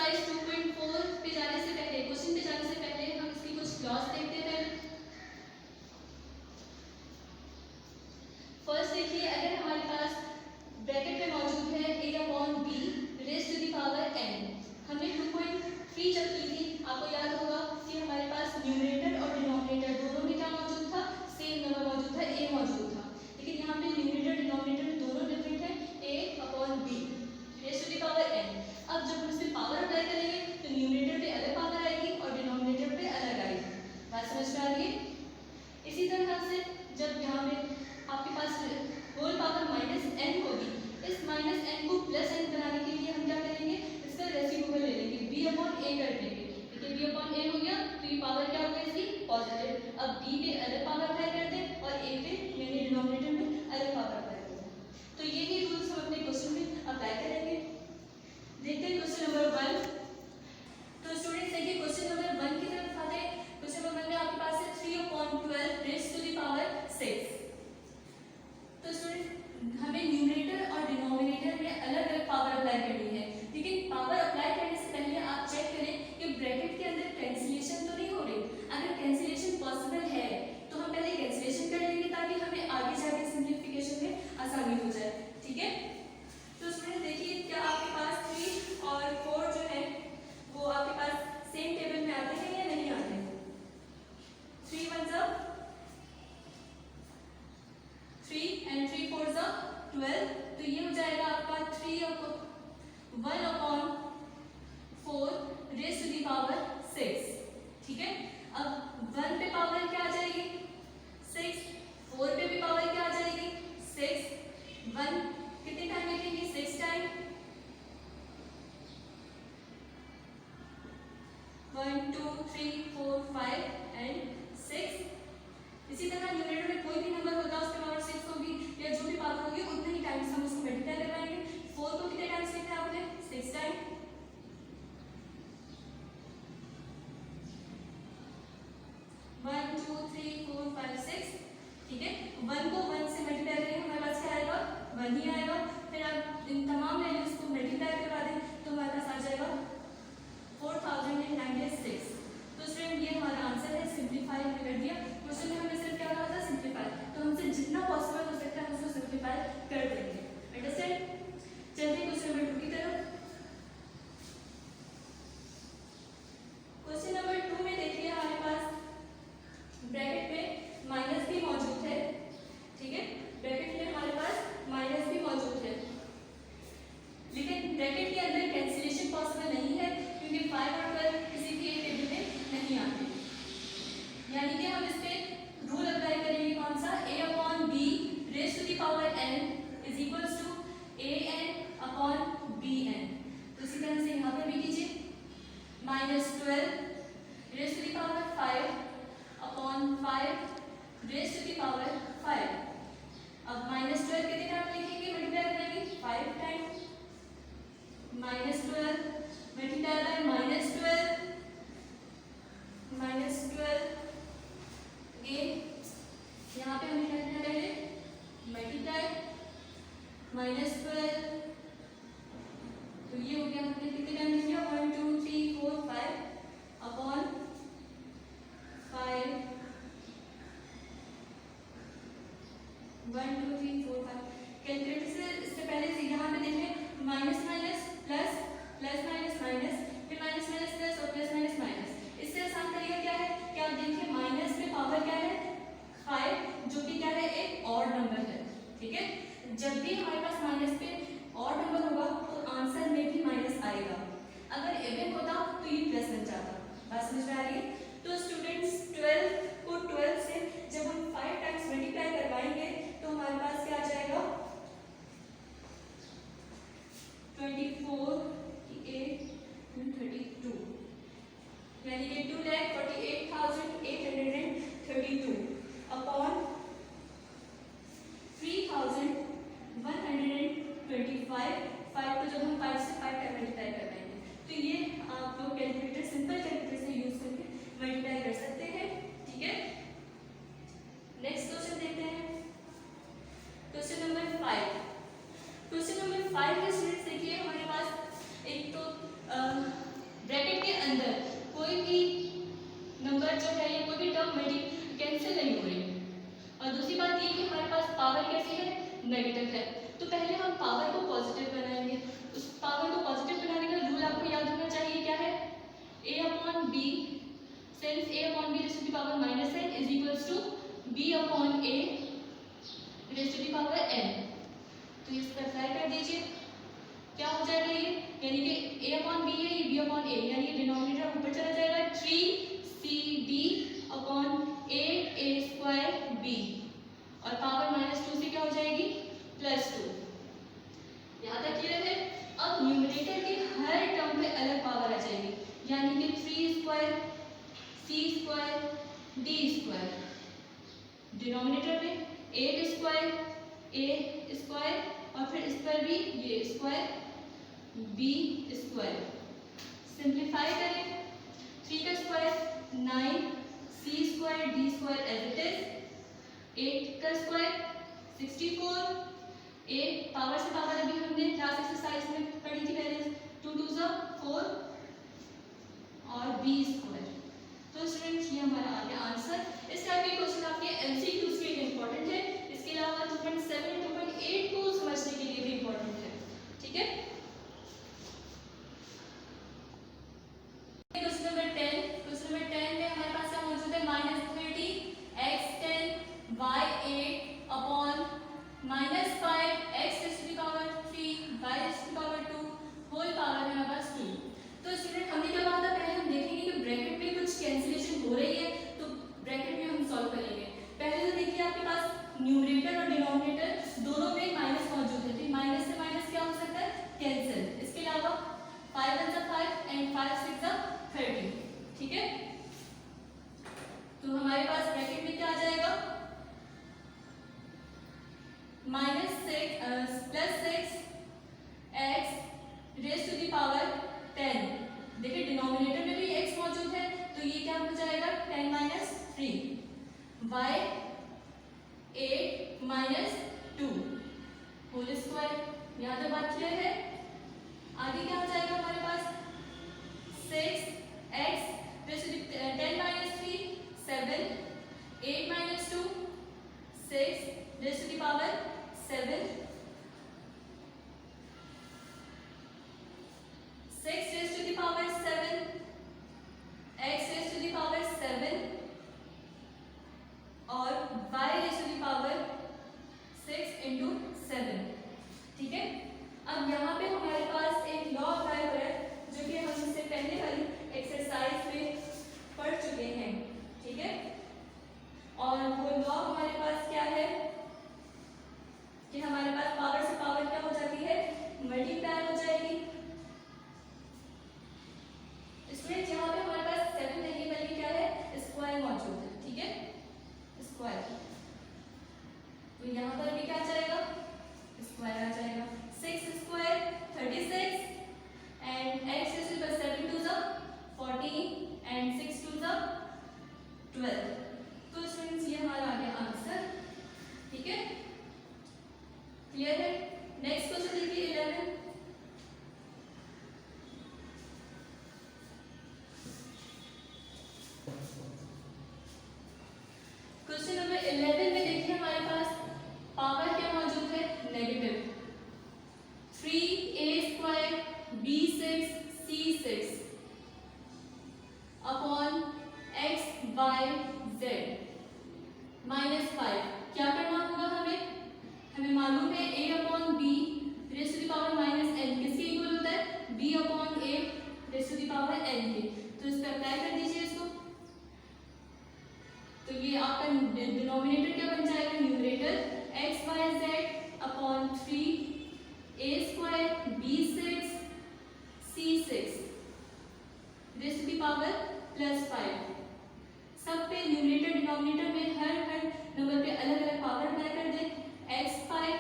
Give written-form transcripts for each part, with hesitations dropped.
Exercise 2.4 पे जाने से पहले, क्वेश्चन पे जाने से पहले हम इसकी कुछ लॉस देखते हैं। फर्स्ट देखिए, अगर हमारे पास ब्रैकेट में मौजूद है a/b raise to the power n। हमने 2.3 जब की थी, आपको याद होगा कि हमारे पास न्यूमरेटर और डिनोमिनेटर दोनों में क्या मौजूद था, सेम नंबर मौजूद था, a मौजूद था। लेकिन यहाँ पे न्यूमरेटर डिनोमिनेटर दोनों डिफरेंट है, a/b raise to the power n। अब जब हम इसमें पावर अप्लाई करेंगे तो न्यूमरेटर पे अलग पावर आएगी और डिनोमिनेटर पे अलग आएगी। बात समझ में आ रही है? इसी तरह से जब यहाँ पे आपके पास होल पावर -n होगी, इस -n को +n बनाने के लिए हम क्या करेंगे, इसका रेसिप्रोकल ले लेंगे, b/a कर देंगे। देखिए b/a हो गया तो ये पावर क्या हो गई इसकी, पॉजिटिव। अब b पे अलग पावर अप्लाई कर दें और a पे यानी डिनोमिनेटर में अलग पावर अप्लाई कर दें। तो यही रूल्स हम अपने क्वेश्चन में अप्लाई करेंगे। देखते हैं क्वेश्चन नंबर 1। तो स्टूडेंट्स देखिए क्वेश्चन नंबर 1 की तरफ आते हैं। क्वेश्चन नंबर 1 में आपके पास है 3/12 रेज़ टू द पावर 6। तो स्टूडेंट हमें न्यूमरेटर और डिनोमिनेटर में अलग अलग पावर अप्लाई करनी है, लेकिन पावर अप्लाई करने से पहले आप चेक करें कि ब्रैकेट के अंदर कैंसिलेशन तो नहीं हो रही। अगर कैंसिलेशन पॉसिबल है तो हम पहले कैंसिलेशन कर लेंगे ताकि हमें आगे जाके सिंप्लीफिकेशन में आसानी हो जाए। ठीक है, तो स्टूडेंट देखिए क्या आपके पास 3 और 4 जो है वो आपके पास सेम टेबल में आते हैं या नहीं आते हैं? 3 1 जा 3 and 3 4 जा 12। तो ये हो जाएगा आपका 1/4 रेज़ टू द पावर 6। ठीक है, अब 1 पे पावर क्या आ जाएगी, 6। 4 पे भी पावर क्या आ जाएगी, 6। 1 कितने टाइम लिखेंगे, 6 टाइम। 1 2 3 4 5 एंड 6। इसी तरह न्यूमरेटर में कोई भी नंबर होगा उसके पावर 6 होगी या जो भी पावर होगी उतने ही टाइम्स हम उसको मल्टीप्लाई करवाएंगे। 4 को कितने टाइम्स लिखा है आपने, 6 टाइम। 1 2 3 4 5 6। ठीक है, 1 को 1 से मल्टीप्लाई करेंगे, हमारे पास क्या आएगा, 1 ही आएगा। फिर आप इन तमाम वैल्यूज को मल्टीप्लाई करवा दें तो हमारे पास आ जाएगा 4096। तो स्टूडेंट ये हमारा आंसर है, सिंप्लीफाई हमने कर दिया। क्वेश्चन में हमने सिर्फ क्या कहा था, सिंप्लीफाई, तो हमसे जितना पॉसिबल हो सकता है हम उसको सिंप्लीफाई कर देंगे। अंडरस्टैंड? चलते हैं क्वेश्चन नंबर 2 की तरफ। क्वेश्चन नंबर 2 में देखिए हमारे पास ब्रैकेट में माइनस भी मौजूद है। ठीक है, ब्रैकेट में हमारे पास माइनस भी मौजूद है, लेकिन ब्रैकेट के अंदर कैंसिलेशन पॉसिबल नहीं है क्योंकि 5 और 12 किसी भी एक टेबल में नहीं आते। यानी कि हम इस पे रूल अप्लाई करेंगे, कौन सा, a/b raise to the power n is equals to an/bn। तो इसी तरह से यहाँ पर भी कीजिए, -12 raise to the power 5/5 raise to the power 5। अब -12 कितने टाइम लिखेंगे, मल्टीप्लाई करेंगे 5 टाइम। -12 मल्टीप्लाई बाय -12 अगेन यहाँ पे हमें क्या करना है, पहले मल्टीप्लाई -12। तो ये हो गया, हमने कितने टाइम लिख लिया, 1 2 3 4 5 अपॉन 5 1 2 3 4 5। कैलकुलेटर से इससे पहले से यहाँ पे देखें minus minus plus, plus minus minus, फिर माइनस माइनस प्लस और प्लस माइनस माइनस। इससे आसान तरीका क्या है कि आप देखिए माइनस में पावर क्या है, 5, जो कि क्या है, एक ऑड नंबर है। ठीक है, जब भी हमारे पास माइनस पे ऑड नंबर होगा तो आंसर में भी माइनस आएगा। अगर इवन होता तो ये प्लस बन जाता। बात समझ में आ रही है? तो स्टूडेंट्स 12 को 12 से जब हम 5 टाइम्स मल्टीप्लाई करवाएंगे तो हमारे पास क्या आ जाएगा, 24 8 32, यानी कि 2,48,832 अपॉन 3,125। 5 को जब हम 5 से 5 टाइम मल्टीप्लाई करवाएंगे तो ये आप लोग कैलकुलेटर, सिंपल कैलकुलेटर से यूज करके मल्टीप्लाई कर सकते हैं। ठीक है, नेक्स्ट क्वेश्चन देखते हैं, क्वेश्चन नंबर 5। क्वेश्चन नंबर 5 के स्टूडेंट्स देखिए हमारे पास एक तो ब्रैकेट के अंदर कोई भी नंबर जो है या कोई भी टर्म कैंसिल नहीं हो रही। और दूसरी बात ये कि हमारे पास पावर कैसी है, नेगेटिव है। तो पहले हम पावर को पॉजिटिव बनाएंगे। उस पावर को पॉजिटिव बनाने का रूल आपको याद होना चाहिए, क्या है, a upon b, since a upon b raise to the power minus n is equals to b upon a raise to the power n। तो इसको अप्लाई कर दीजिए, क्या हो जाएगा ये, यानी कि a अपॉन b है, ये b अपॉन a, यानी कि डिनोमिनेटर ऊपर चला जाएगा 3cd upon a square b, और पावर -2 से क्या हो जाएगी, +2। यहाँ तक क्लियर है। अब न्यूमरेटर के हर टर्म पे अलग पावर आ जाएगी, यानी कि 3 square c square d square, denominator में 8 स्क्वायर a स्क्वायर, और फिर इस पर भी ये स्क्वायर b स्क्वायर। सिंप्लीफाई करें, 3 का square 9 c square d square as it is, 8 का स्क्वायर 64, a पावर से पावर अभी हमने क्लास एक्सरसाइज में पढ़ी थी पहले, 2 2 ज़ा 4 और b स्क्वायर। तो स्टूडेंट्स ये हमारा आ गया आंसर। इस टाइप के क्वेश्चन आपके एमसीक्यूज के लिए इंपॉर्टेंट है, इसके अलावा 2.7 2.8 को समझने के लिए भी इंपॉर्टेंट है, ठीक है। क्वेश्चन नंबर 10 में हमारे पास क्या मौजूद है, -30 x10 y8 upon -5 x raise to the power 3 y raise to the power 2 whole power है हमारे पास 2। तो स्टूडेंट हमने क्या कहा था, पहले हम देखेंगे कि ब्रैकेट में कुछ कैंसिलेशन हो रही है, तो ब्रैकेट में हम सॉल्व करेंगे। पहले तो देखिए आपके पास न्यूमरेटर और डिनोमिनेटर दोनों में माइनस मौजूद है, तो माइनस से माइनस क्या हो सकता है, कैंसिल। इसके अलावा 5 1 5 एंड 5 6 30, ठीक है। तो हमारे पास ब्रैकेट में क्या आ जाएगा, +6 x raise to the power 10। देखिए डिनोमिनेटर में भी x मौजूद है, तो ये क्या हो जाएगा, 10 - 3 y 8 - 2 होल स्क्वायर। यहाँ तक बात क्लियर है। आगे क्या हो जाएगा हमारे पास, 6x raise to the 10 - 3 7 8 - 2 6 raise to the power 7 6 raise to the power 7 x raise to the power 7 और y raise to the power 6 into 7, ठीक है। अब यहाँ पे हमारे पास एक लॉ अप्लाई हो रहा है, जो कि हम इससे पहले वाली एक्सरसाइज में पढ़ चुके हैं, ठीक है। और वो लॉ हमारे पास क्या है कि हमारे पास पावर से पावर क्या हो जाती है, मल्टीप्लाई हो जाएगी। स्टूडेंट यहाँ पे हमारे पास 7 नहीं बल्कि क्या है, स्क्वायर मौजूद है, ठीक है, स्क्वायर। तो यहाँ पर भी क्या आ जाएगा, स्क्वायर आ जाएगा। 6 square 36 and x raise to the 7 2 ज़ा 14 एंड 6 2 ज़ा 12। तो स्टूडेंट्स ये हमारा आ गया आंसर, ठीक है, क्लियर है। नेक्स्ट क्वेश्चन देखिए 11। क्वेश्चन नंबर 11 में देखिए हमारे पास पावर क्या मौजूद है, negative. 3a square b6 c6 upon x y z -5। क्या करना होगा हमें मालूम है a upon b raise to the power -n किसके इक्वल होता है, b upon a raise to the power n के। तो इस पर अप्लाई कर दीजिए इसको, तो ये आपका डिनोमिनेटर क्या बन जाएगा, numerator x y z upon 3a square b6 c6 raise to the power +5। सब पे न्यूमरेटर डिनोमिनेटर में हर नंबर पे अलग अलग पावर अप्लाई कर दे। x5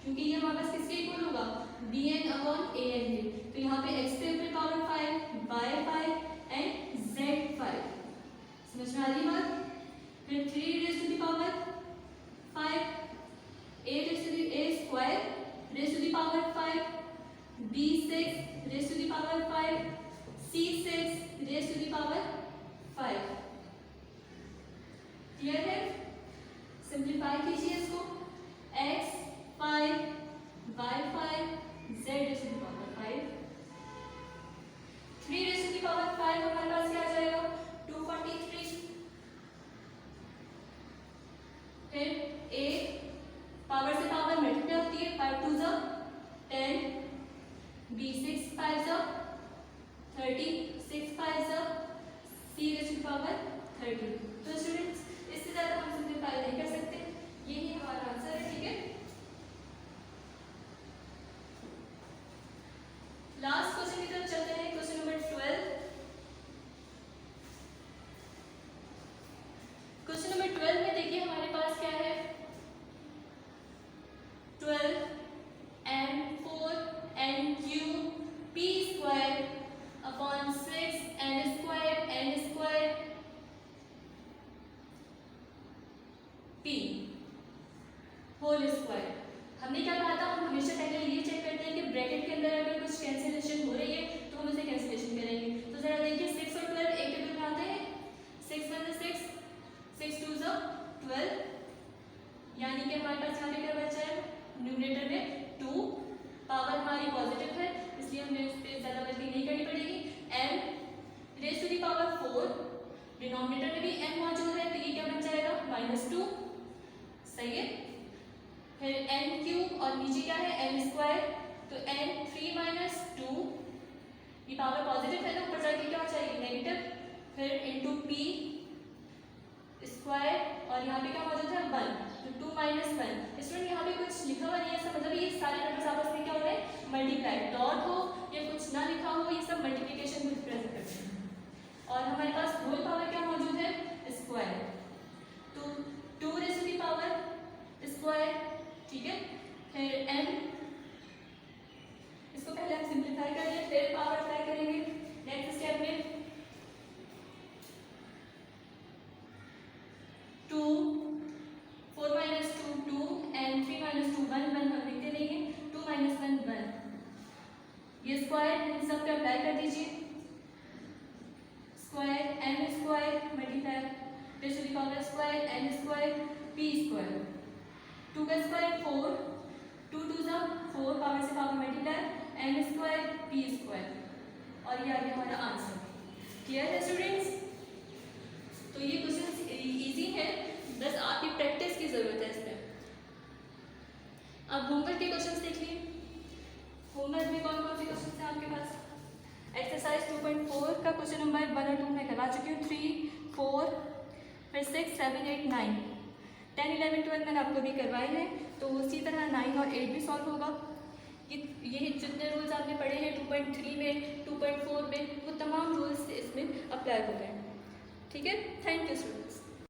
क्योंकि ये हमारे पास किसके इक्वल होगा, bn अपॉन an के, तो यहाँ पे x पे ऊपर पावर 5 y5 एंड z5। समझ में आ रही बात। फिर 3 raise to the power 5 a square raise to the power 5 b6 raise to the power 5 C6 raise to the power 5। Clear है? सिंप्लीफाई कीजिए इसको, x 5 y 5 z raise to the power 5। 3 raise to the power 5 हमारे पास क्या आ जाएगा? 243। फिर a power से पावर मल्टीप्लाई होती है, 5 2 जा 10, b 6 5 जा 30, 6 5 जा c रेज टू पावर 30। तो स्टूडेंट्स इससे ज्यादा हम सिंप्लीफाई नहीं कर सकते, यही हमारा आंसर है। ठीक है, लास्ट क्वेश्चन की तरफ चलते हैं। Question number 12। क्वेश्चन नंबर 12 में देखिए हमारे पास क्या है, 12 n4 n3 p square upon 6 n square p whole square. हमने क्या कहा था, हम हमेशा पहले ये चेक करते हैं कि ब्रैकेट के अंदर अगर कुछ कैंसिलेशन हो रही है तो हम उसे कैंसिलेशन करेंगे। तो जरा देखिए 6 और 12 एक टेबल में आते हैं, 6 1 6, 6 2 12, यानी कि हमारे पास यहाँ पे क्या बचा है, न्यूमरेटर में 2, पावर हमारी पॉजिटिव है इसलिए हमें इस पर ज़्यादा गलती नहीं करनी पड़ेगी। n raise to the power 4, denominator में भी n मौजूद है तो ये क्या बन जाएगा, -2। सही है। फिर n क्यूब और नीचे क्या है n स्क्वायर, तो n 3 - 2, ये पावर पॉजिटिव है तो ऊपर जाके क्या हो जाएगी नेगेटिव, फिर इंटू p स्क्वायर और यहाँ पे क्या मौजूद है 1, तो 2 - 1। स्टूडेंट यहाँ पे कुछ लिखा हुआ नहीं है, इसका मतलब ये सारे नंबर्स आपस में क्या हो रहे हैं, मल्टीप्लाई। डॉट हो या कुछ ना लिखा हो, ये सब मल्टीप्लिकेशन को रिप्रेजेंट करते हैं। और हमारे पास होल पावर क्या मौजूद है, स्क्वायर, तो 2 raise to the power square. ठीक है, फिर n, इसको पहले हम सिंप्लीफाई कर लें फिर पावर अप्लाई करेंगे नेक्स्ट स्टेप में। 2 4 - 2 2 and 3 - 2 1 1 हम लिखते रहेंगे, 2 - 1 1। ये स्क्वायर इन सब पे अप्लाई कर दीजिए, square n square multiply raise to the power square n square p square, 2 का स्क्वायर 4, 2 2 जा 4, पावर से power multiply n square p square, और ये आ गया हमारा आंसर। क्लियर है स्टूडेंट्स? तो ये क्वेश्चन इजी है, बस आपकी प्रैक्टिस की ज़रूरत है इस पर। अब होमवर्क के क्वेश्चंस देख लिए। होमवर्क में कौन कौन से क्वेश्चन हैं आपके पास? एक्सरसाइज 2.4 का क्वेश्चन नंबर 1 और 2 मैं करवा चुकी हूँ, 3 4 फिर 6 7 8 9 10 11 12 मैंने आपको भी करवाए हैं, तो उसी तरह 9 और 8 भी सॉल्व होगा। ये जितने रूल्स आपने पढ़े हैं 2.3 में 2.4 में, वो तमाम रूल्स इसमें अप्लाई हो गए हैं। ठीक है, थैंक यू स्टूडेंट।